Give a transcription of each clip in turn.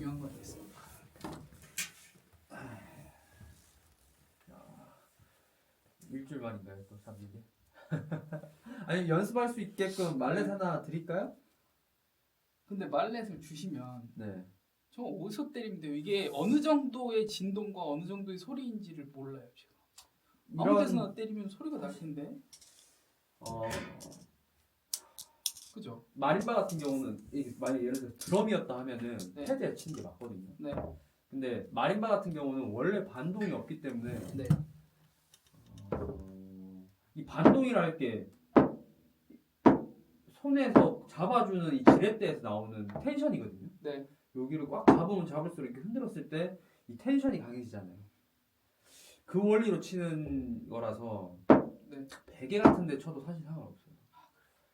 중요한 거 아니겠습니까? 일주일 만인가요? 또 잡는 게? 아니 연습할 수 있게끔 말렛 하나 드릴까요? 근데 말렛을 주시면 네. 저 어디서 때리면 돼요? 이게 어느 정도의 진동과 어느 정도의 소리인지를 몰라요 제가. 아무 데서나 때리면 소리가 날 텐데. 그죠? 마림바 같은 경우는 이게 만약 예를 들어 드럼이었다 하면은 네. 패드에 치는 게 맞거든요. 네. 근데 마림바 같은 경우는 원래 반동이 없기 때문에 네. 이 반동이랄 게 손에서 잡아주는 이 지렛대에서 나오는 텐션이거든요. 네. 여기를 꽉 잡으면 잡을수록 이렇게 흔들었을 때 이 텐션이 강해지잖아요. 그 원리로 치는 거라서 네. 베개 같은 데 쳐도 사실 상관없어요.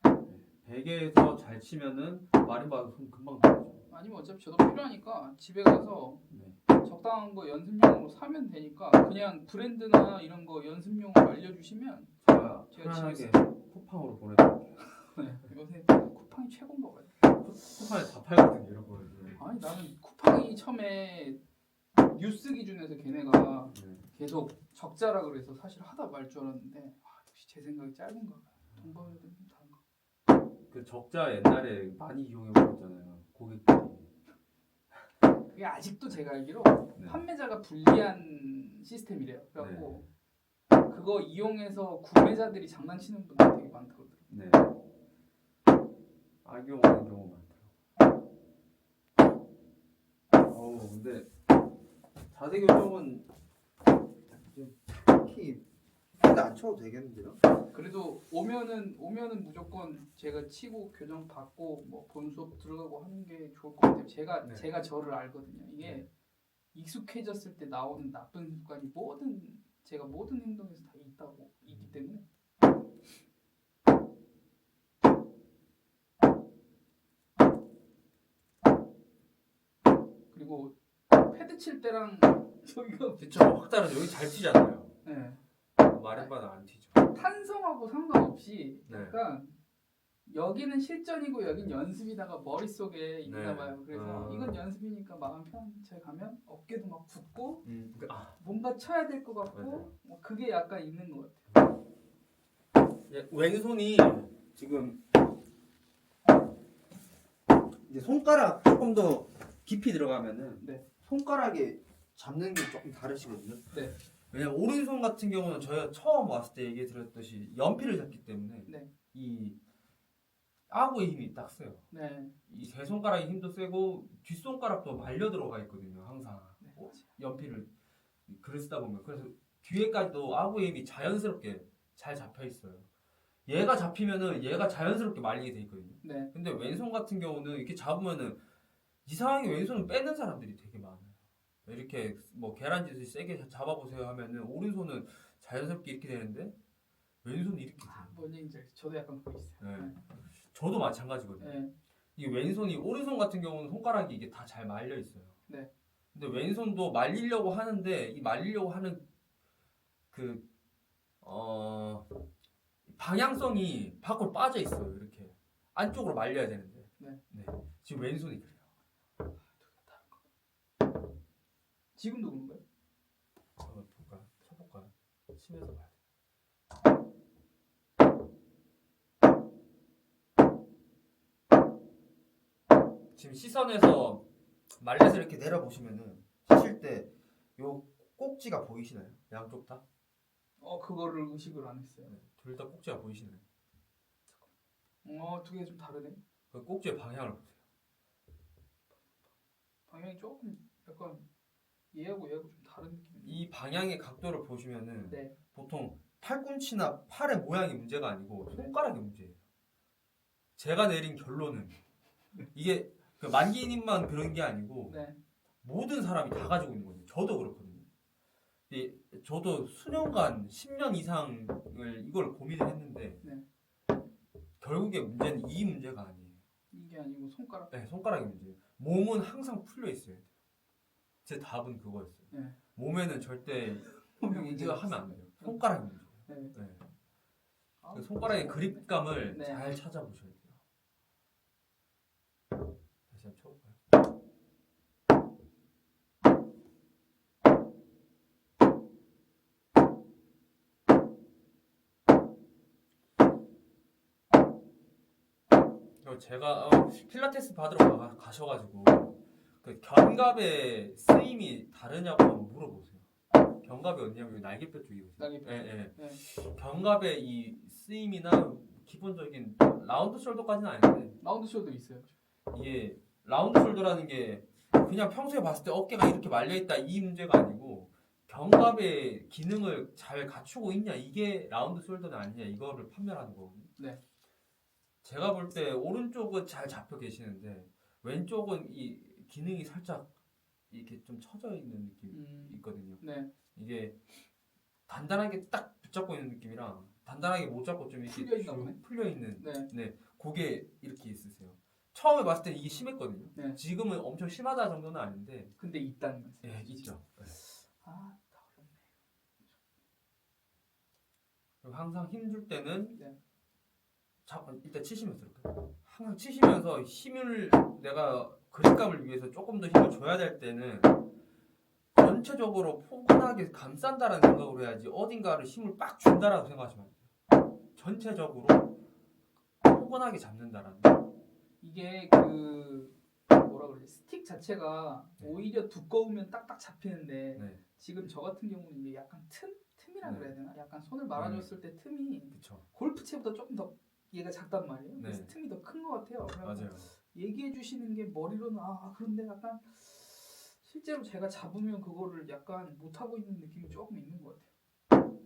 네. 베개에서 잘 치면은 마림바도 손 금방 들어죠. 아니면 어차피 저도 필요하니까 집에 가서 네. 적당한 거 연습용으로 사면 되니까 그냥 브랜드나 이런 거 연습용으로 알려주시면 제가 제가 편하게 집에서 쿠팡으로 보내드릴게요. 네. 요새 쿠팡이 최고인 거 봐요. 쿠팡에 다 팔거든요 이런 거를. 아니 나는 쿠팡이 처음에 뉴스 기준에서 걔네가 네. 계속 적자라 그래서 사실 하다 말 줄 알았는데 역시 제 생각이 짧은가 봐요. 돈 벌어야 되는 건 다른가. 그 적자 옛날에 많이 이용해 보셨잖아요 고객들이. 그게 아직도 제가 알기로 네. 판매자가 불리한 시스템이래요. 그래갖고 그거 이용해서 구매자들이 장난치는 분들 되게 많더라고요. 네. 악용하는 경우 많더라고요. 근데 자세 교정은 딱히 근데 안 쳐도 되겠는데요? 그래도 오면은 무조건 제가 치고 교정 받고 뭐 본 수업 들어가고 하는 게 좋을 것 같아요. 제가 저를 알거든요. 이게 익숙해졌을 때 나오는 나쁜 습관이 제가 모든 행동에서 다 있기 때문에. 그리고 패드 칠 때랑 저기가 그쵸 확 다르죠. 여기 잘 튀잖아요. 네. 마림바는 안 튀죠. 탄성하고 상관없이 네. 약간 여기는 실전이고 여긴 연습이다가 머릿속에 있나 봐요. 그래서 이건 연습이니까 마음 편한 채 가면 어깨도 막 붓고 뭔가 쳐야 될 것 같고 뭐 그게 약간 있는 것 같아요. 왼손이 지금 이제 손가락 조금 더 깊이 들어가면은 네. 손가락에 잡는 게 조금 다르시거든요. 네. 왜냐면 오른손 같은 경우는 저희가 처음 왔을 때 얘기 드렸듯이 연필을 잡기 때문에 네. 이 아구의 힘이 딱 세요. 네. 이 세 손가락의 힘도 세고 뒷손가락도 말려 들어가 있거든요. 항상 네. 연필을 글을 쓰다 보면 그래서 뒤에까지도 아구의 힘이 자연스럽게 잘 잡혀 있어요. 얘가 잡히면은 얘가 자연스럽게 말리게 돼 있거든요. 네. 근데 왼손 같은 경우는 이렇게 잡으면은 이상하게 왼손을 빼는 사람들이 되게 많아요. 이렇게 뭐 계란짓을 세게 잡아보세요 하면은 오른손은 자연스럽게 이렇게 되는데 왼손이 이렇게 돼요. 뭔 얘기인지 알죠? 저도 약간 그거 있어요. 네. 저도 마찬가지거든요. 네. 이게 왼손이 오른손 같은 경우는 손가락이 이게 다 잘 말려 있어요. 네. 근데 왼손도 말리려고 하는데 이 말리려고 하는 그 방향성이 밖으로 빠져 있어요. 이렇게 안쪽으로 말려야 되는데. 네. 지금 왼손이 그래요. 지금도 그런가요? 볼까? 쳐볼까요? 치면서 봐야 돼. 지금 시선에서 말렛을 이렇게 내려보시면은 치실 때 요 꼭지가 보이시나요? 양쪽 다? 그거를 의식을 안 했어요. 둘 다 꼭지가 보이시나요? 두 개 좀 다르네. 그 꼭지의 방향을 보세요. 방향이 조금 약간 얘하고 좀 다른 느낌이에요. 이 방향의 각도를 보시면은 네. 보통 팔꿈치나 팔의 모양이 문제가 아니고 손가락이 문제예요. 제가 내린 결론은 이게 그 만기님만 그런 게 아니고 네. 모든 사람이 다 가지고 있는 거예요. 저도 그렇거든요. 저도 수년간 10년 이상을 이걸 고민을 했는데 결국에 문제는 이 문제가 아니에요. 이게 아니고 손가락. 네, 손가락이 문제예요. 몸은 항상 풀려 있어야 돼요. 제 답은 그거였어요. 네. 몸에는 절대 이거 하면 안 돼요. 손가락이 문제예요. 네. 그 손가락의 그립감을 네. 잘 찾아보셔야 돼요. 다시 한번 쳐볼까요? 제가 필라테스 받으러 가셔가지고 그 견갑의 쓰임이 다르냐고 한번 물어보세요. 견갑이 어디냐면 날개뼈 쪽이거든요. 날개뼈. 예. 네. 견갑의 이 쓰임이나 기본적인 라운드 숄더까지는 아닌데 라운드 숄더 있어요. 이게 라운드 숄더라는 게 그냥 평소에 봤을 때 어깨가 이렇게 말려있다 이 문제가 아니고 견갑의 기능을 잘 갖추고 있냐 이게 라운드 숄더는 아니냐 이거를 판별하는 거거든요. 네. 제가 볼 때 오른쪽은 잘 잡혀 계시는데 왼쪽은 이 기능이 살짝 이렇게 좀 처져 있는 느낌이 있거든요. 네. 이게 단단하게 딱 붙잡고 있는 느낌이랑 단단하게 못 잡고 좀 이렇게 풀려 있나 보네. 풀려 있는 네. 그게 이렇게 있으세요. 처음에 봤을 때 이게 심했거든요. 네. 지금은 엄청 심하다 정도는 아닌데 근데 있다는 말씀. 예, 있죠. 아, 다 어렵네. 그리고 항상 힘줄 때는 네. 일단 치시면서 이렇게 항상 치시면서 힘을 내가 그립감을 위해서 조금 더 힘을 줘야 될 때는 전체적으로 포근하게 감싼다라는 생각으로 해야지 어딘가를 힘을 빡 준다라고 생각하시면 안 돼요. 전체적으로 포근하게 잡는다라는 이게 그 뭐라 그러지? 스틱 자체가 네. 오히려 두꺼우면 딱딱 잡히는데 네, 지금 저 같은 경우는 이게 약간 틈이라 네. 그래야 되나? 약간 손을 말아줬을 때 틈이 그쵸. 골프채보다 조금 더 얘가 작단 말이에요. 네. 그래서 틈이 더 큰 것 같아요. 그래서 맞아요. 얘기해 주시는 게 머리로는 그런데 약간 실제로 제가 잡으면 그거를 약간 못 하고 있는 느낌이 조금 있는 것 같아요.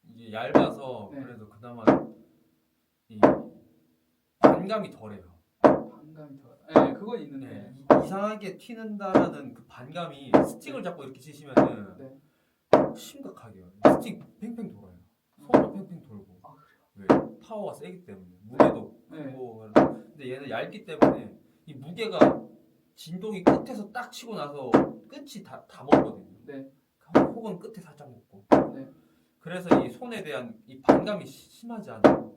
이게 얇아서 네. 그래도 그나마 이 반감이 덜해요. 반감이 더. 네, 그건 있는데. 네, 이상하게 튀는다라는 그 반감이 스틱을 잡고 이렇게 치시면은 네. 심각하게요. 스틱 팽팽 돌아요. 손도 팽팽 돌고. 아, 그래요? 왜? 파워가 세기 때문에 무게도 네. 크고. 근데 얘는 얇기 때문에 이 무게가 진동이 끝에서 딱 치고 나서 끝이 다 먹거든요. 네. 혹은 끝에 살짝 먹고. 네. 그래서 이 손에 대한 이 반감이 심하지 않아요.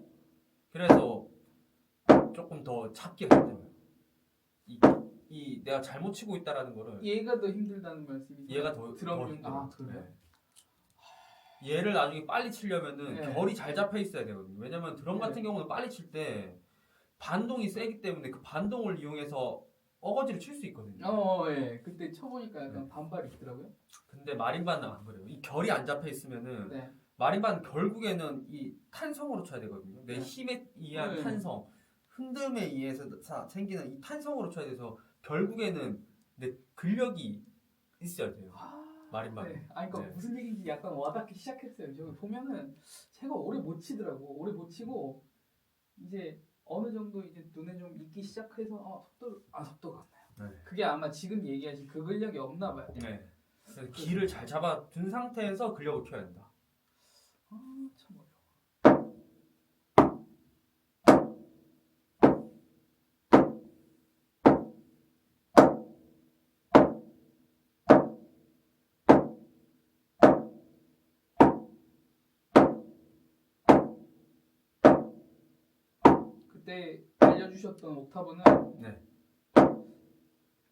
그래서 조금 더 잡기가 힘들어요. 이 내가 잘못 치고 있다라는 거를 얘가 더 힘들다는 말씀이죠. 얘가 더 드럼 중 힘들어요. 그래요? 네. 얘를 나중에 빨리 치려면은 네. 결이 잘 잡혀 있어야 되거든요. 왜냐면 드럼 네. 같은 경우는 빨리 칠 때 반동이 세기 때문에 그 반동을 이용해서 어거지를 칠 수 있거든요. 예. 그때 쳐보니까 약간 네. 반발이 있더라고요. 근데 마린바는 안 그래요. 이 결이 안 잡혀 있으면은 네. 마린바는 결국에는 이 탄성으로 쳐야 되거든요. 내 네. 힘에 의한 네. 탄성, 흔듦에 의해서 생기는 이 탄성으로 쳐야 돼서 결국에는 내 근력이 있어야 돼요. 마린바는. 네. 그러니까 네. 무슨 얘기인지 약간 와닿기 시작했어요. 저기 보면은 제가 오래 못 치더라고. 오래 못 치고 이제 어느 정도 이제 눈에 좀 익기 시작해서 속도가 안 나요. 네. 그게 아마 지금 얘기하신 그 근력이 없나 봐요. 네. 그래서 기를 잘 잡아둔 상태에서 근력을 켜야 된다. 참 어려워. 그때 알려주셨던 옥타브는 네.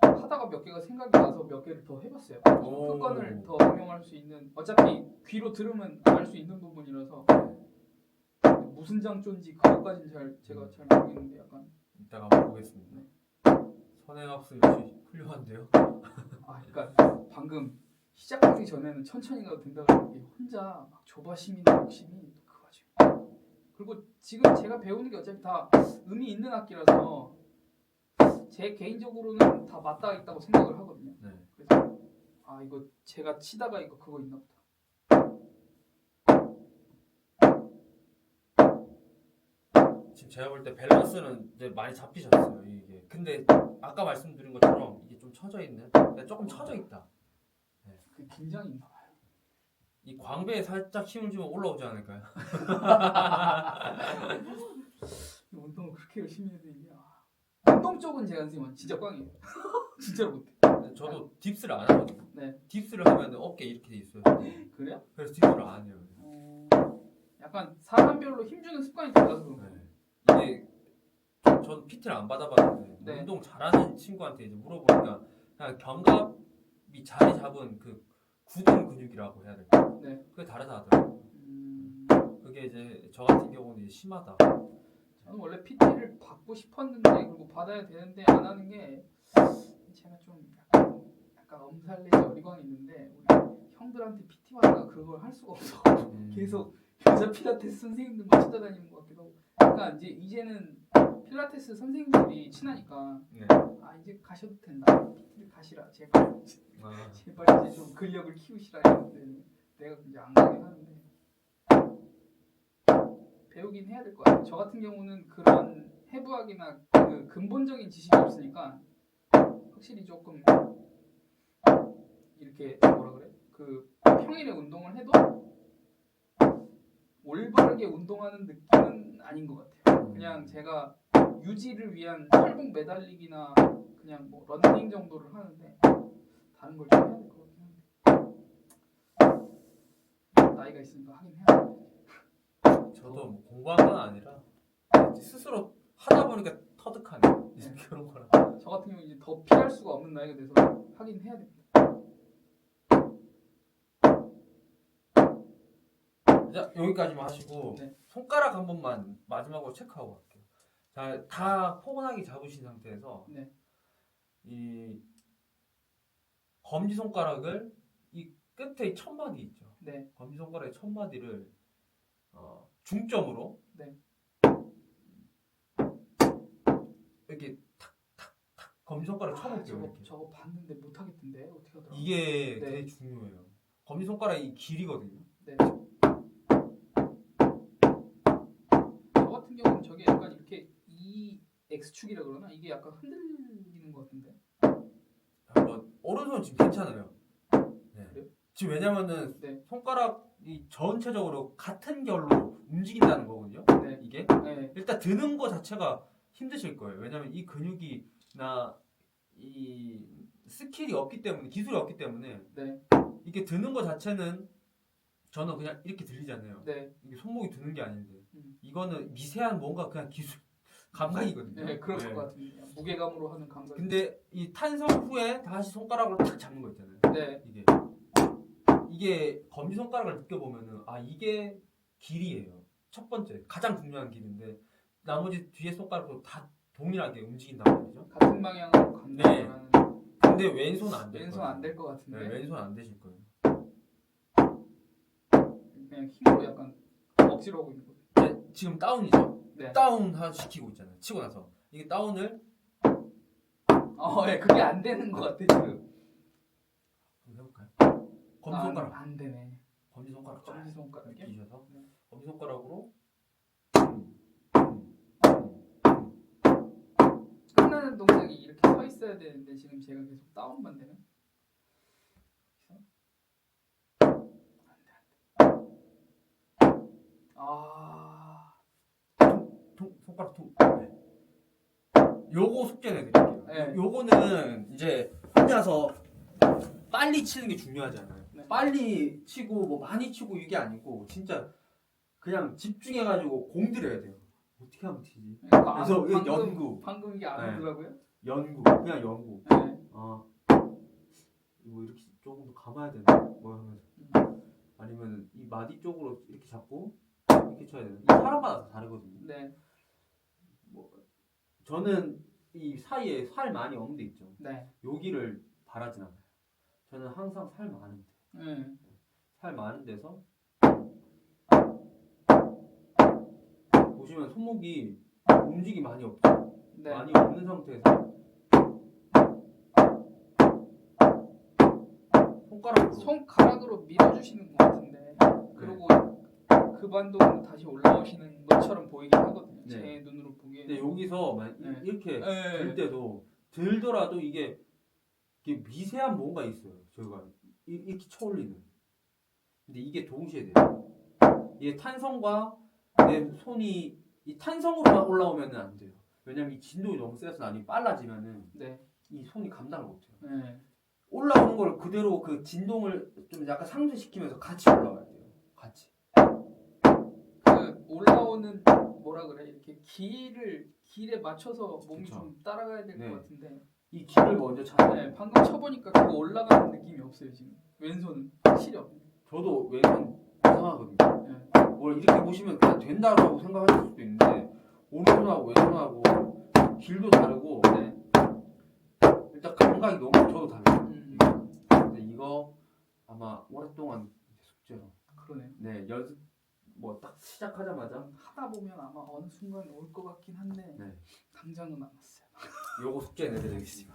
하다가 몇 개가 생각이 나서 몇 개를 더 해봤어요. 습관을 더 응용할 수 있는, 어차피 귀로 들으면 알 수 있는 부분이라서 무슨 장조인지 그것까지는 제가 잘 모르겠는데 약간 이따가 한번 보겠습니다. 선행학습 역시 훌륭한데요. 그러니까 방금 시작하기 전에는 천천히 가도 된다고 했는데 혼자 막 조바심이나 욕심이 그 와중에. 그리고 지금 제가 배우는 게 어차피 다 의미 있는 악기라서 제 개인적으로는 다 맞닿아 있다고 생각을 하거든요. 네. 그래서 이거 제가 치다가 이거 그거 있나 보다. 지금 제가 볼 때 밸런스는 이제 많이 잡히셨어요. 이게. 근데 아까 말씀드린 것처럼 이게 좀 처져 있는. 조금 처져 있다. 그 긴장이 있나 봐요. 이 광배에 살짝 힘을 주면 올라오지 않을까요? 운동을 그렇게 열심히 해도 이게 운동 쪽은 제가 선생님 진짜 꽝이에요. 진짜로 못해. 저도 딥스를 안 하거든요. 네. 딥스를 하면 어깨 이렇게 돼 있어요. 그래요? 그래서 딥스를 안 해요. 약간 사람별로 힘주는 습관이 달라서 그런 거예요. 이게 저는 PT를 안 받아봤는데 네. 운동 잘하는 친구한테 이제 물어보니까 그냥 견갑이 자리 잡은 그 굳은 근육이라고 해야 될까? 네. 그게 다르다 하더라고요. 그게 이제 저 같은 경우는 이제 심하다. 저는 원래 PT를 받고 싶었는데 그리고 받아야 되는데 안 하는 게 제가 좀 약간 엄살내지 어리광이 있는데 우리 형들한테 PT 받다가 그걸 할 수가 없어. 계속 여자 필라테스 선생님들만 찾아다니는 것 같기도 하고. 그러니까 이제는 필라테스 선생님들이 친하니까 네. 아 이제 가셔도 된다. PT를 가시라 제발. 제발 이제 좀 근력을 키우시라 했는데 내가 이제 안 가긴 하는데 배우긴 해야 될 것 같아요. 저 같은 경우는 그런 해부학이나 그 근본적인 지식이 없으니까 확실히 조금 이렇게 뭐라 그래? 그 평일에 운동을 해도 올바르게 운동하는 느낌은 아닌 것 같아요. 그냥 제가 유지를 위한 철봉 매달리기나 그냥 뭐 런닝 정도를 하는데 다른 걸 좀 해야 될 것 같긴 한데 나이가 있으니까 하긴 해야 돼. 저도 뭐 공부한 건 아니라 스스로 하다 보니까 터득하네. 이제 그런 거라. 저 같은 경우 이제 더 피할 수가 없는 나이가 돼서 하긴 해야 됩니다. 자, 여기까지만 하시고 네. 손가락 한 번만 마지막으로 체크하고 갈게요. 자, 다 포근하게 잡으신 상태에서 네. 이 검지 손가락을 이 끝에 첫 마디 있죠. 네. 검지 손가락의 첫 마디를 중점으로 네. 이렇게 탁탁탁 검지 손가락 쳐볼게요. 이렇게. 저거 봤는데 못 하겠던데 어떻게 하더라? 이게 네. 되게 중요해요. 검지 손가락이 길이거든요. 네. 저 같은 경우는 저게 약간 이렇게 이 X축이라 그러나 이게 약간 흔들리는 것 같은데. 한번 오른손 지금 괜찮아요. 네. 그래요? 지금 왜냐면은 네. 손가락이 전체적으로 같은 결로 움직인다는 거거든요. 네. 이게 네. 일단 드는 거 자체가 힘드실 거예요. 왜냐면 이 근육이나 이 스킬이 없기 때문에 기술이 없기 때문에 네. 이게 드는 거 자체는 저는 그냥 이렇게 들리잖아요. 네. 이게 손목이 드는 게 아닌데 음. 이거는 미세한 뭔가 그냥 기술 감각이거든요. 네, 그럴 네. 것 같은데 무게감으로 하는 감각. 근데 이 탄성 후에 다시 손가락으로 탁 잡는 거 있잖아요. 네. 이게 검지 손가락을 느껴보면은 아 이게 길이에요. 첫 번째 가장 중요한 길인데 나머지 뒤에 손가락도 다 동일하게 움직인단 말이죠. 같은 방향으로 간다는. 근데 왼손 안 될 거예요. 왼손 안 될 것 같은데. 네, 왼손 안 되실 거예요. 그냥 힘으로 약간 억지로 하고 있는 거예요. 네, 지금 다운이죠. 네. 다운 시키고 있잖아요. 치고 나서 이게 다운을 네, 그게 안 되는 것 같아 지금. 한번 해볼까요? 검지 손가락. 안 되네. 검지 손가락. 검지 손가락이요? 끼셔서 네. 검지 손가락으로 끝나는 동작이 이렇게 서 있어야 되는데 지금 제가 계속 다운만 되네. 손가락 툭. 네. 요거 숙제 내드릴게요. 네. 요거는 이제 혼자서 빨리 치는 게 중요하잖아요. 네. 빨리 치고 뭐 많이 치고 이게 아니고 진짜 그냥 집중해가지고 공들여야 돼요. 어떻게 하면 튀지? 그러니까 그래서 이게 연구. 방금 이게 안 네. 오더라고요. 연구. 그냥 연구. 네. 이거 이렇게 조금 더 감아야 되나? 뭐 하면서. 아니면 이 마디 쪽으로 이렇게 잡고 이렇게 쳐야 되나? 이 사람마다 다 다르거든요. 네. 뭐 저는 이 사이에 살 많이 없는 데 있죠. 네. 여기를 바라진 않아요. 저는 항상 살 많은데. 네. 살 많은 데서 보시면 손목이 움직이 많이 없죠. 네. 많이 없는 상태에서 손가락으로 밀어주시는 것 같은데 그리고 그 반동으로 다시 올라오시는 것처럼 보이긴 하거든요. 네. 제 눈으로 보기에는. 근데 여기서 네. 이렇게 네. 들 때도 들더라도 이게 미세한 뭔가 있어요. 저희가 이렇게 쳐올리는. 근데 이게 동시에 돼요. 이게 탄성과 내 손이 이 탄성으로만 올라오면은 안 돼요. 왜냐면 이 진동이 너무 세서 아니 빨라지면은 네. 이 손이 감당을 못해요. 네. 올라오는 걸 그대로 그 진동을 좀 약간 상쇄시키면서 같이 올라와야 돼요. 같이. 그 올라오는 뭐라 그래 이렇게 길에 맞춰서 몸이 그쵸. 좀 따라가야 될 것 네. 같은데. 이 길을 먼저 찾아야 돼요. 네. 방금 쳐보니까 그거 올라가는 느낌이 없어요 지금. 왼손은 확실히 없네. 저도 왼손 이상하거든요. 네. 뭘 이렇게 보시면 그냥 된다고 생각하실 수도 있는데 오른손하고 왼손하고 길도 다르고 네. 일단 감각이 너무 저도 달라요. 근데 이거 아마 오랫동안 숙제로 그러네요. 네 연습 뭐 딱 시작하자마자 하다 보면 아마 어느 순간 올 것 같긴 한데 네 당장은 안 왔어요. 요거 숙제 내드리겠습니다.